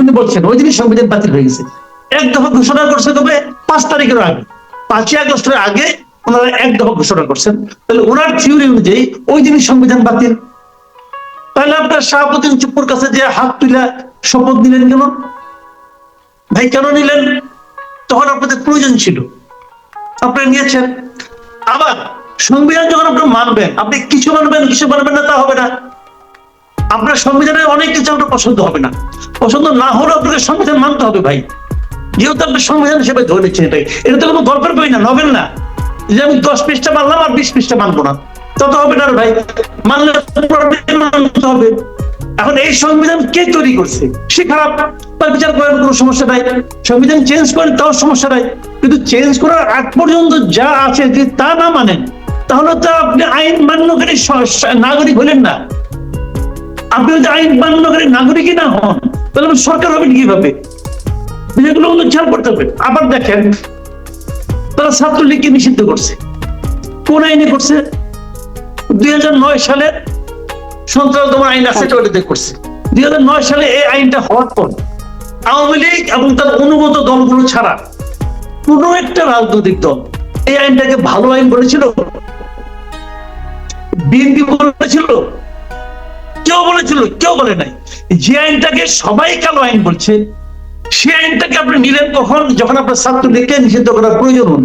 উনি বলছেন ওই দিনই সংবিধান বাতিল হয়ে গেছে। এক দফা ঘোষণা করছে তবে 5 তারিখের আগে, 5ই আগস্টের আগে ওনারা এক দফা ঘোষণা করছেন। তাহলে ওনার থিওরি অনুযায়ী ওই দিনই সংবিধান বাতিল। তাহলে আপনার শাহাবুদ্দিন চুপ্পুর কাছে যে হাত তুলে শপথ নিলেন কেন ভাই? কেন নিলেন? তখন আপনাদের প্রয়োজন ছিল, আপনারা নিয়েছেন। আবার সংবিধান যখন আপনি মানবেন, আপনি কিছু মানবেন কিছু মানবেন না তা হবে না। আপনার সংবিধানের অনেক কিছু আপনার পছন্দ হবে না, পছন্দ না হলেও আপনাকে সংবিধান মানতে হবে ভাই, যেহেতু আপনি সংবিধান হিসেবে ধরে নিচ্ছেন। এটাই, এটা তো কোনো গল্পের বই না, নভেল না যে আমি 10 পৃষ্ঠা মানলাম আর 20 পৃষ্ঠা মানবো না, তা তো হবে না ভাই। মানলে মানতে হবে। এখন এই সংবিধান কে তৈরি করছে? সে খারাপ, তার বিচার করার কোনো সমস্যা নাই। সংবিধান চেঞ্জ করেন তাও সমস্যা নাই, কিন্তু চেঞ্জ করার আগ পর্যন্ত যা আছে যদি তা না মানেন, তাহলে তো আপনি আইন মান্যকারী নাগরিক হলেন না। আপনি যদি আইন মান্যকারী নাগরিকই না হন, তাহলে সরকার হবে কিভাবে? এগুলো খেয়াল করতে হবে। আবার দেখেন, তারা ছাত্রলীগকে নিষিদ্ধ করছে। কোন আইনে করছে? 2009 সালে সন্ত্রাস দমন আইন আছে, ওটাতে করছে। 2009 সালে এই আইনটা হওয়ার পর আওয়ামী লীগ এবং তার অনুগত দলগুলো ছাড়া কোন একটা রাজনৈতিক দল এই আইনটাকে ভালো আইন বলেছিল? বিএনপি বলেছিল? কেউ বলেছিল? কেউ বলে নাই। যে আইনটাকে সবাই কালো আইন বলছে, সে আইনটাকে আপনি নিলেন কখন? যখন আপনার ছাত্রলীগকে নিষিদ্ধ করার প্রয়োজন হল।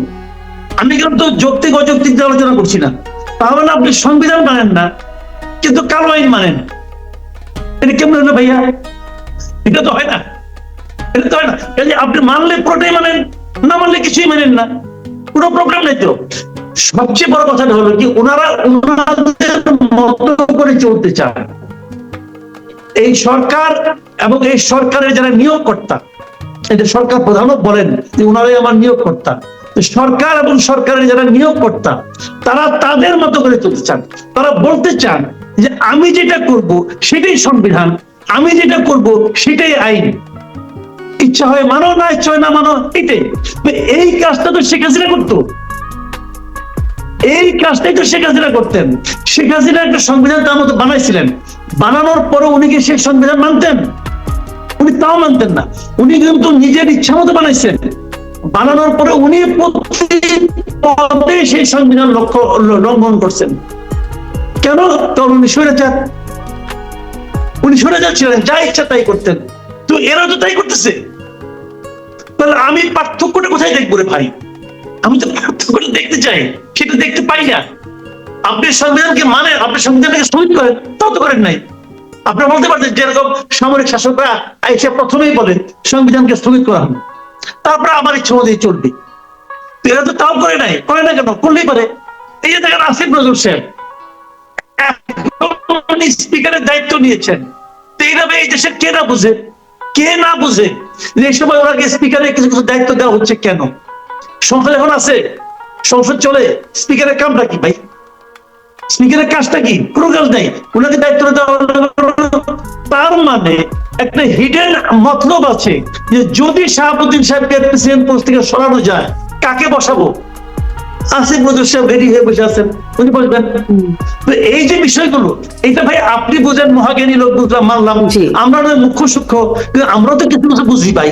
আমি কিন্তু যৌক্তিক অযৌক্তিক আলোচনা করছি না। তাহলে আপনি সংবিধান মানেন না কিন্তু কালো আইন মানেন, এটা কেমন হলো ভাইয়া? এটা তো হয় না, এটা তো হয় না। আপনি মানলে পুরোটাই মানেন, না মানলে কিছুই মানেন না, কোনো প্রবলেম নেই তো। সবচেয়ে বড় কথাটা হলো কি, ওনারা ওনাদের মতো করে চলতে চান। এই সরকার এবং এই সরকারের যারা নিয়োগকর্তা, এটা সরকার প্রধানও বলেন যে ওনারাই আমার নিয়োগকর্তা। সরকার এবং সরকারের যারা নিয়োগকর্তা, তারা তাদের মতো করে চলতে চান। তারা বলতে চান যে আমি যেটা করব সেটাই সংবিধান, আমি যেটা করব সেটাই আইন। ইচ্ছা হয় মানো, না ইচ্ছা হয় না মানো, এটাই। এই কাজটা তো শেখ হাসিনা করতো, এই কাজটাই তো শেখ হাসিনা করতেন। শেখ হাসিনা একটা সংবিধান তার মতো বানাইছিলেন, বানানোর পরে উনি কি সেই সংবিধান মানতেন? উনি তাও মানতেন না। উনি কিন্তু নিজের ইচ্ছা মতো বানাইছেন, বানানোর পরে উনি সেই সংবিধান লঙ্ঘন করছেন। কেন? কারণ উনি স্বৈরাচার, উনি স্বৈরাচার ছিলেন, যা ইচ্ছা তাই করতেন। তো এরা তো তাই করতেছে। তাহলে আমি পার্থক্যটা কোথায় দেখবো রে ভাই? আমি তো পার্থক্যটা দেখতে চাই, সেটা দেখতে পাই না। আপনি সংবিধানকে মানেন, আপনি সংবিধানকে স্থগিত করেন, তাও তো করেন নাই। আপনারা বলতে পারতেন যেরকম সামরিক শাসকরা এসে প্রথমেই বলে সংবিধানকে স্থগিত করা হবে, তারপরে আমার ইচ্ছা মতো চলবে। এরা তো তাও করে নাই। করে না কেন? করলেই পারে। এই যে দেখেন আসিফ নজরুল সাহেব স্পিকারের দায়িত্ব নিয়েছেন, তো এইভাবে এই দেশের কে না বুঝে, কে না বুঝে যে এই সময় ওনাকে স্পিকারের কিছু কিছু দায়িত্ব দেওয়া হচ্ছে কেন? সংসদ এখন আছে, সংসদ চলে, স্পিকারের কামটা কি ভাই? স্পিকারের কাজটা কি? কোনো কাজ নেই, ওনাকে দায়িত্ব দেওয়া। তার মানে একটা হিডেন মতলব আছে যে যদি শাহাবুদ্দিন সাহেবকে প্রেসিডেন্ট পোস্ট থেকে সরানো যায়, কাকে বসাবো? আসিফ নজরুল সাহেব রেডি হয়ে বসে আছেন, উনি বসবেন। তো এই যে বিষয়গুলো, এইটা ভাই আপনি বুঝেন, মহাজ্ঞানী লোক বুঝলাম, মানলাম। আমরা নয় মুখ্য সূক্ষ্ম, কিন্তু আমরাও তো কিছু কিছু বুঝি ভাই,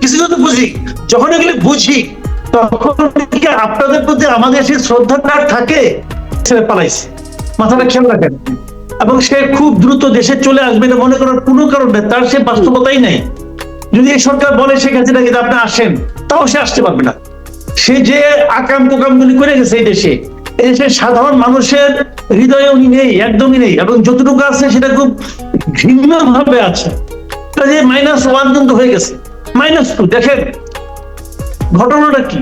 কিছু কিছু বুঝি। যখন এগুলি বুঝি তখন আপনাদের প্রতি আমাদের সেই শ্রদ্ধাটা থাকে। পালাইছে, মাথাটা খেয়াল রাখেন। এবং সে খুব দ্রুত দেশে চলে আসবে এটা মনে করার কোনো কারণ নেই, তার সে বাস্তবতাই নাই। যদি এই সরকার বলে শেখ হাসিনা কিন্তু আপনি আসেন, তাও সে আসতে পারবে না। সে যে আকাম কুকামগুলি করে গেছে এই দেশে, এই দেশের সাধারণ মানুষের হৃদয়ে উনি নেই, একদমই নেই। এবং যতটুকু আছে সেটা খুব ঘৃণ্য ভাবে আছে। -1 কিন্তু হয়ে গেছে, -2। দেখেন ঘটনাটা কি।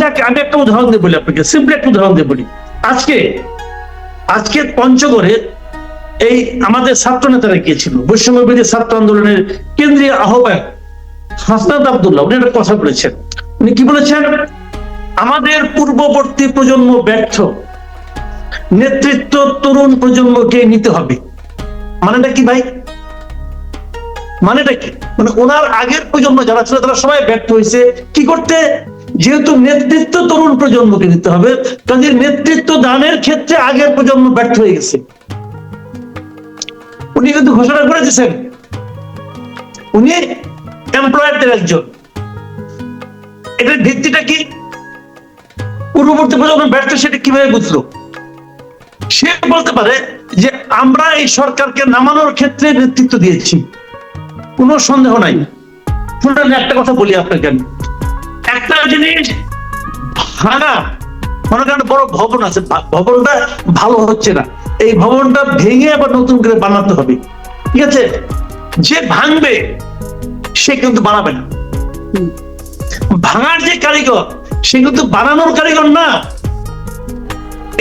যাকে আমি একটা উদাহরণ দিয়ে বলি আপনাকে, সিম্পলি একটা উদাহরণ দিয়ে বলি। আজকে পঞ্চগড়ে এই আমাদের ছাত্র নেতারা গিয়েছিল, বৈষম্য বিরোধী ছাত্র আন্দোলনের কেন্দ্রীয় আহ্বায়ক হাসনাত আব্দুল্লাহ। উনি একটা কথা বলেছেন। উনি কি বলেছেন? আমাদের পূর্ববর্তী প্রজন্ম ব্যর্থ, নেতৃত্ব তরুণ প্রজন্মকে নিতে হবে। মানেটা কি ভাই? মানেটা কি? মানে ওনার আগের প্রজন্ম যারা ছিল তারা সবাই ব্যর্থ হয়েছে কি করতে? যেহেতু নেতৃত্ব তরুণ প্রজন্মকে নিতে হবে, কাজে নেতৃত্ব দানের ক্ষেত্রে আগের প্রজন্ম ব্যর্থ হয়ে গেছে। উনি কিন্তু ঘোষণা করে দিয়েছেন উনি এমপ্লয়ারদের একজন। এটার ভিত্তিটা কি? পূর্ববর্তী প্রজন্ম ব্যর্থ, সেটা কিভাবে বুঝলো? সে বলতে পারে যে আমরা এই সরকারকে নামানোর ক্ষেত্রে নেতৃত্ব দিয়েছি, কোনো সন্দেহ নাই। শুনুন, একটা কথা বলি আপনাকে আমি, একটা জিনিস ভাঙা, মনে করেন বড় ভবন আছে, ভবনটা ভালো হচ্ছে না, এই ভবনটা ভেঙে আবার নতুন করে বানাতে হবে, ঠিক আছে? যে ভাঙবে সে কিন্তু বানাবে না। ভাঙার যে কারিগর সে কিন্তু বানানোর কারিগর না।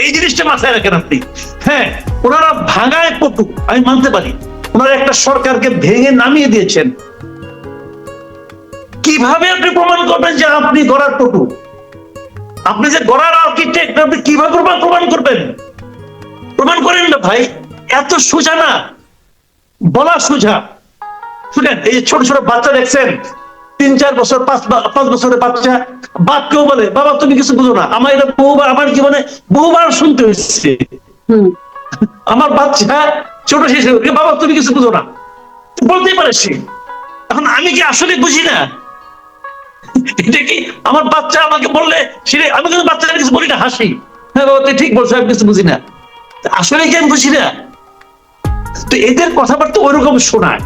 এই জিনিসটা মাথায় রাখেন আপনি। হ্যাঁ, ওনারা ভাঙায় পটু, আমি মানতে পারি, ওনারা একটা সরকারকে ভেঙে নামিয়ে দিয়েছেন। কিভাবে আপনি প্রমাণ করবেন যে আপনি গড়ার পটু? আপনি যে গড়ার আর্কিটেক্ট, আপনি কিভাবে প্রমাণ করবেন? প্রমাণ করেন না ভাই, এত সোজা না, বলা সোজা। শুনেন, এই যে ছোট ছোট বাচ্চা দেখছেন, 3-4 বছর 5 বছরের বাচ্চা, বাপকেও বলে বাবা তুমি কিছু বুঝো না। আমার এটা বহুবার, আমার জীবনে বহুবার শুনতে হয়েছে। আমার বাচ্চা ছোট শিশু, বাবা তুমি কিছু বুঝো না, বলতেই পারে সে। এখন আমি কি আসলে বুঝি না? এটা কি আমার বাচ্চা আমাকে বললে সেটা আমি কিন্তু বাচ্চাদের কিছু বলি না, হাসি, হ্যাঁ বাবা তুই ঠিক বলছো, আমি কিছু বুঝি না। আসলে কি আমি বুঝি না? তো এদের কথাবার্তা ওইরকম শোনায়,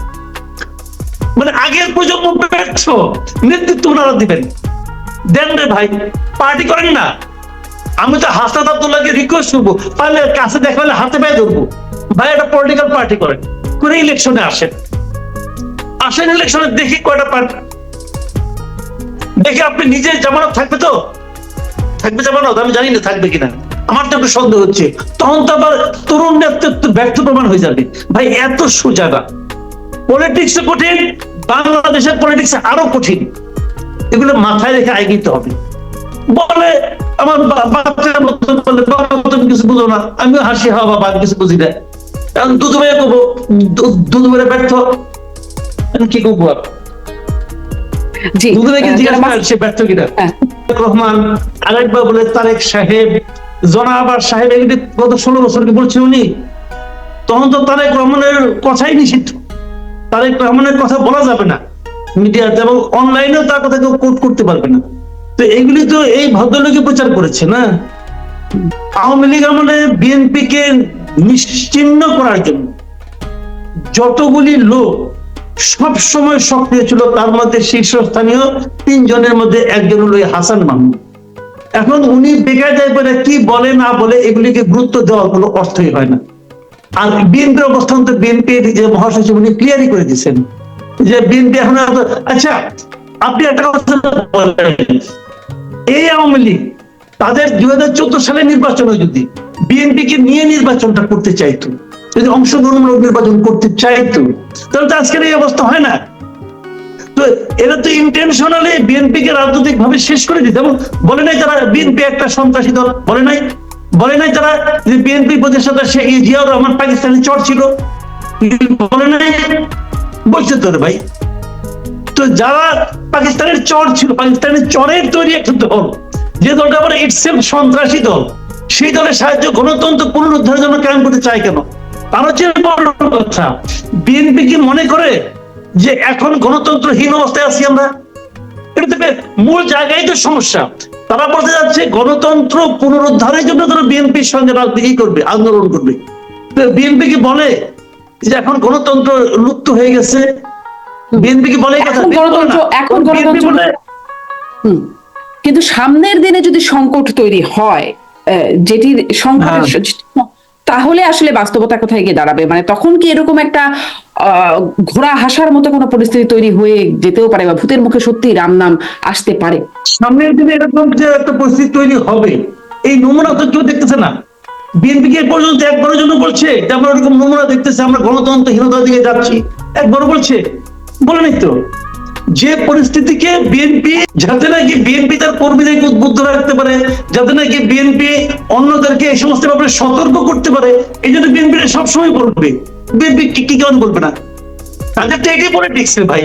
মানে আগের প্রজন্ম ব্যর্থ, নেতৃত্ব ওনারা দিবেন। দেন রে ভাই, পার্টি করেন না। আমি তো হাসনাত আব্দুল্লাহকে রিকোয়েস্ট করবো, পারলে কাছে দেখা হলে হাতে পায়ে ধরবো, ভাই একটা পলিটিক্যাল পার্টি করেন, করে ইলেকশনে আসেন। ইলেকশনে দেখি কয়টা পার্টি, দেখে আপনি নিজে জামানত থাকবে, তো থাকবে জামানত, আমি জানি না থাকবে কিনা, আমার তো একটু সন্দেহ হচ্ছে। তখন তো আবার তরুণ নেতৃত্ব ব্যর্থ প্রমাণ হয়ে যাবে। ভাই এত সোজা না, পলিটিক্স কঠিন, বাংলাদেশের পলিটিক্স আরো কঠিন, এগুলো মাথায় রেখে এগিয়ে হবে। বলে আমার বাচ্চার মতো বলে বাবা তুমি কিছু বুঝো না, আমিও হাসি, হওয়া বাবা আমি কিছু বুঝি না। কারণ দুধু ভাই কবো, দুধু ভাই ব্যর্থ, কি করবো আর? দুধু ভাইকে জিজ্ঞাসা সে ব্যর্থ কিনা। রহমান, আরেকবার বলে তারেক সাহেব, জনাবার সাহেব, এগুলি গত 16 বছরকে বলছে উনি। তখন তো তারেক রহমানের কথাই নিষিদ্ধ, তারেক রহমানের কথা বলা যাবে না মিডিয়াতে, এবং অনলাইনেও তার কথা কেউ কোট করতে পারবে না। তো এইগুলি তো এই ভদ্রলোকে প্রচার করেছে না। আওয়ামী লীগ আমলে বিএনপি কে নিশ্চিহ্ন করার জন্য যতগুলি লোক সব সময় সক্রিয় ছিল, তার মধ্যে শীর্ষস্থানীয় 3 জনের মধ্যে একজন হলো হাসান মাহমুদ। এখন উনি বেকায়দায় করে কি বলে না বলে এগুলিকে গুরুত্ব দেওয়ার কোনো অর্থই হয় না। আর বিএনপির অবস্থান তো বিএনপির যে মহাসচিব উনি ক্লিয়ারই করে দিচ্ছেন যে বিএনপি এখন, আচ্ছা আপনি একটা কথা বলেন, এই আওয়ামী লীগ তাদের 2014 সালে নির্বাচনে যদি বিএনপি কে নিয়ে নির্বাচনটা করতে চাইতো, যদি অংশগ্রহণমূলক নির্বাচন করতে চাইতো, তাহলে তো আজকের এই অবস্থা হয় না। তো এরা তো ইন্টেনশনালি বিএনপি কে রাজনৈতিক ভাবে শেষ করে দিতে, এবং বলে নাই তারা বিএনপি একটা সন্ত্রাসী দল, বলে নাই তারা যে বিএনপি প্রতিষ্ঠাতা জিয়াউর রহমান পাকিস্তানি চর ছিল, বলে নাই, বলছে তো রে ভাই। তো যারা পাকিস্তানের চর ছিল, পাকিস্তানের চরের তৈরি একটা দল, যে দলটা আবার ইটসেলফ সন্ত্রাসী দল, সেই দলের সাহায্য গণতন্ত্র পুনরুদ্ধারের জন্য কায়েম করতে চায় কেন? তার হচ্ছে বড় কথা, বিএনপি কি মনে করে যে এখন গণতন্ত্রহীন অবস্থায় আছি আমরা? এটা থেকে মূল জায়গায় তো সমস্যা। তারা বলতে যাচ্ছে গণতন্ত্র পুনরুদ্ধারের জন্য তারা বিএনপির সঙ্গে রাজনীতি করবে, আন্দোলন করবে। বিএনপি কি বলে যে এখন গণতন্ত্র লুপ্ত হয়ে গেছে? বিএনপি কি বলে কিন্তু সামনের দিনে যদি সংকট তৈরি হয়, যেটির সংকট, তাহলে আসলে বাস্তবতা কোথায় গিয়ে দাঁড়াবে? মানে তখন কি এরকম একটা ঘোড়া হাসার মতো কোনো পরিস্থিতি তৈরি হয়ে যেতেও পারে, বা ভূতের মুখে সত্যি রাম নাম আসতে পারে? সামনের দিনে এরকম যে একটা পরিস্থিতি তৈরি হবে, এই নমুনা তো কেউ দেখতেছে না। বিএনপি কে পর্যন্ত একবারের জন্য বলছে যে আমরা ওরকম নমুনা দেখতেছি, আমরা গণতন্ত্রহীনতার দিকে যাচ্ছি, একবার বলছে? বলেনি তো। যে পরিস্থিতিকে বিএনপি, যাতে নাকি বিএনপি তার কর্মীদেরকে উদ্বুদ্ধ রাখতে পারে, যাতে নাকি বিএনপি অন্যদেরকে এই সমস্ত ব্যাপারে সতর্ক করতে পারে, এই জন্য বিএনপি সবসময় বলবে। বিএনপি কি কেমন বলবে না? তাদের তো এটাই পলিটিক্স ভাই,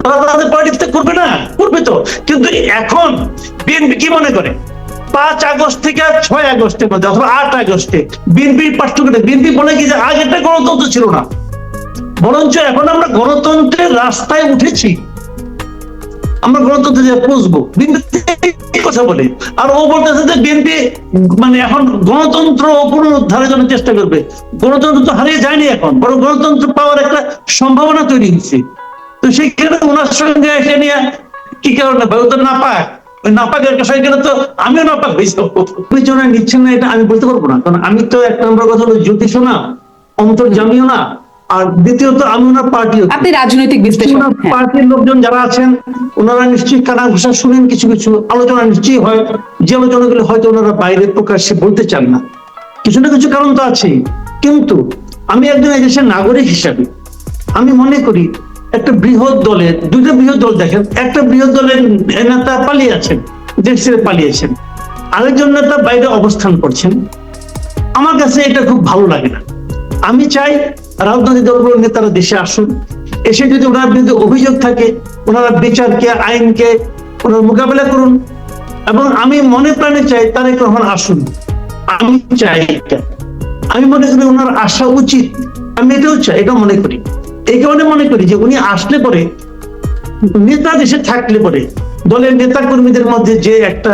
তারা তাদের পলিটিক্স করবে না, করবে তো। কিন্তু এখন বিএনপি কি মনে করে 5 আগস্ট থেকে 6 আগস্টের মধ্যে অথবা 8 আগস্টে বিএনপির পার্থক্য, বিএনপি বলে কি যে আগেরটা গণতন্ত্র ছিল না, বরঞ্চ এখন আমরা গণতন্ত্রের রাস্তায় উঠেছি, আমরা গণতন্ত্র দিয়ে পৌঁছবো। বিএনপি কথা বলে, আর ও বলতেছে যে বিএনপি মানে এখন গণতন্ত্র পুনরুদ্ধারের জন্য চেষ্টা করবে। গণতন্ত্র তো হারিয়ে যায়নি, এখন বরং গণতন্ত্র পাওয়ার একটা সম্ভাবনা তৈরি হচ্ছে। তো সেইখানে ওনার সঙ্গে এসে নিয়ে কি কারণে ভাই, ও তো নাপাক, ওই নাপাকের সঙ্গে তো আমিও নাপাক হয়েছি। পিছনে নিচ্ছেন না এটা আমি বলতে পারবো না, কারণ আমি তো এক নম্বর কথা হলো জ্যোতিষও না, অন্তর্জামীও না, আর দ্বিতীয়ত আমি ওনার পার্টিও। আপনি রাজনৈতিক বিশ্লেষক, পার্টির লোকজন যারা আছেন ওনারা নিশ্চয়ই কানা ঘোষা শুনেন, কিছু কিছু আলোচনা নিশ্চয়ই হয়, যে আলোচনাগুলো হয়তো ওনারা বাইরে প্রকাশ্যে বলতে চান না, কিছু না কিছু কারণ তো আছেই। কিন্তু আমি একজন এই দেশের নাগরিক হিসাবে আমি মনে করি একটা বৃহৎ দলের, দুইটা বৃহৎ দল দেখেন, একটা বৃহৎ দলের নেতা পালিয়ে আছেন, দেশ ছেড়ে পালিয়েছেন, আরেকজন নেতা বাইরে অবস্থান করছেন। আমার কাছে এটা খুব ভালো লাগে না। আমি চাই রাজনৈতিক দলগুলোর নেতারা দেশে আসুন, এসে যদি ওনার বিরুদ্ধে অভিযোগ থাকে ওনারা বিচারকে, আইনকে ওনারা মোকাবেলা করুন, এবং আমি মনে প্রাণে চাই তারেক রহমান আসুন। আমি চাই এটা, আমি মনে করি ওনার আসা উচিত, আমি এটাও চাই, এটা মনে করি। এই কারণে মনে করি যে উনি আসলে পরে, নেতা দেশে থাকলে পরে দলের নেতা কর্মীদের মধ্যে যে একটা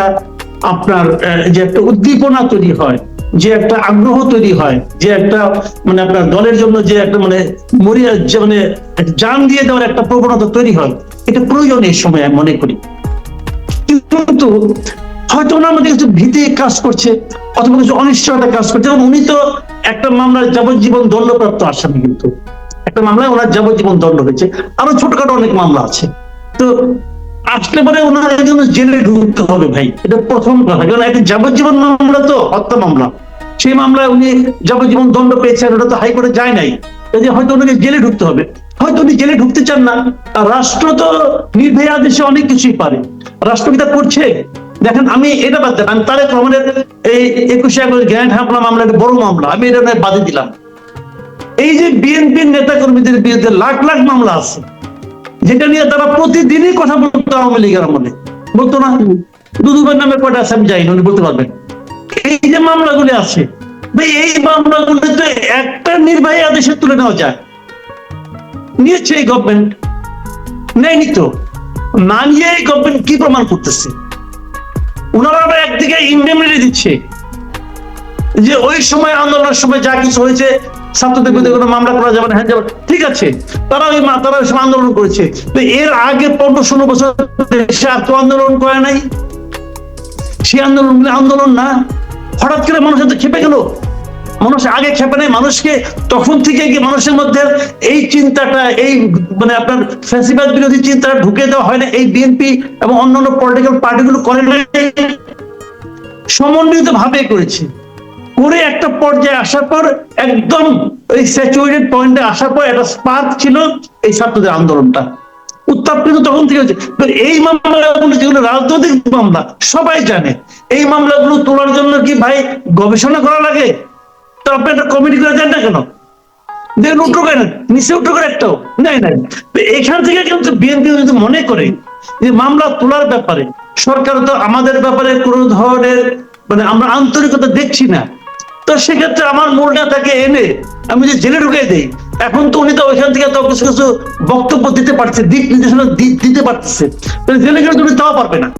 আপনার যে একটা উদ্দীপনা তৈরি হয়, যে একটা আগ্রহ তৈরি হয়, যে একটা মানে আপনার দলের জন্য যে একটা মানে মরিয়া মানে জান দিয়ে দেওয়ার একটা প্রবণতা তৈরি হয়, এটা প্রয়োজন এই সময় আমি মনে করি। কিন্তু হয়তো ওনার মধ্যে কিছু ভীতি কাজ করছে, অথবা কিছু অনিশ্চয়তা কাজ করছে। এবং উনি তো একটা মামলার যাবজ্জীবন দণ্ডপ্রাপ্ত আসামি, কিন্তু একটা মামলায় ওনার যাবজ্জীবন দণ্ড হয়েছে, আরো ছোটখাটো অনেক মামলা আছে। তো আসলে পরে ওনার জন্য জেলে ঢুকতে হবে ভাই, এটা প্রথম কথা। কারণ একটা যাবজ্জীবন মামলা তো হত্যা মামলা, সেই মামলায় উনি যাবজ্জীবন দণ্ড পেয়েছেন, ওটা তো হাইকোর্টে যায় নাই, হয়তো ওনাকে জেলে ঢুকতে হবে। হয়তো উনি জেলে ঢুকতে চান না, আর রাষ্ট্র তো নির্ভয়া আদেশে অনেক কিছুই পারে, রাষ্ট্র কি তা করছে? দেখেন, আমি এটা বাদ দেন, আমি তারেক রহমানের এই 21 আগস্ট গ্র্যান্ড হামলা মামলা, একটা বড় মামলা, আমি এটা বাদে দিলাম। এই যে বিএনপির নেতা কর্মীদের বিরুদ্ধে লাখ লাখ মামলা আছে, যেটা নিয়ে তারা প্রতিদিনই কথা বলতো আওয়ামী লীগের আমলে, বলতো না? দুদুবের নামে কয়টা আছে আমি যাই না, উনি বলতে পারবেন। এই যে মামলাগুলি আছে ভাই, এই মামলাগুলি তো একটা নির্বাহী আদেশে তুলে নেওয়া যায়, নিয়েছে এই গভর্নমেন্ট? নেয়নি তো। না নিয়ে এই গভর্নমেন্ট কি প্রমাণ করতেছে? ওনারা আবার একদিকে ইন্ডেমনিটি দিচ্ছে যে ওই সময় আন্দোলনের সময় যা কিছু হয়েছে, ছাত্রদের বিরুদ্ধে কোনো মামলা করা যাবে না, হ্যাঁ যাবে, ঠিক আছে, তারা ওই সময় আন্দোলন করেছে। তো এর আগে 15-16 বছর দেশে আর তো আন্দোলন করে নাই, সেই আন্দোলনগুলো আন্দোলন না। হঠাৎ করে মানুষের তো খেপে গেল, মানুষ আগে খেপে নেই, মানুষকে তখন থেকে কি মানুষের মধ্যে এই চিন্তাটা, এই মানে আপনার ফ্যাসিবাদ বিরোধী চিন্তাটা ঢুকে দেওয়া হয় না? এই বিএনপি এবং অন্যান্য পলিটিক্যাল পার্টিগুলো করে নাই, সমন্বিত ভাবে করেছে, করে একটা পর্যায়ে আসার পর একদম ওই স্যাচুরেটেড পয়েন্টে আসার পর একটা স্পার্ক ছিল এই ছাত্রদের আন্দোলনটা, উত্তাপ কিন্তু তখন থেকে হচ্ছে। এই মামলাগুলো যেগুলো রাজনৈতিক মামলা, সবাই জানে এই মামলাগুলো তোলার জন্য কি ভাই গবেষণা করা লাগে? তো আপনি একটা কমিটি করে দেন না কেন? দেখুন উঠো কেন, নিচে উঠো করে একটাও নাই নাই। এখান থেকে কিন্তু বিএনপি যদি মনে করে যে মামলা তোলার ব্যাপারে সরকার তো আমাদের ব্যাপারে কোন ধরনের মানে আমরা আন্তরিকতা দেখছি না, তো সেক্ষেত্রে আমার মূল নেতাকে এনে আমি যে জেলে ঢুকিয়ে দেই, এখন তো উনি তো ওইখান থেকে তো কিছু কিছু বক্তব্য দিতে পারছে, দিক নির্দেশনা দিতে পারতেছে, জেলে গেলে তুমি তাও পারবে না।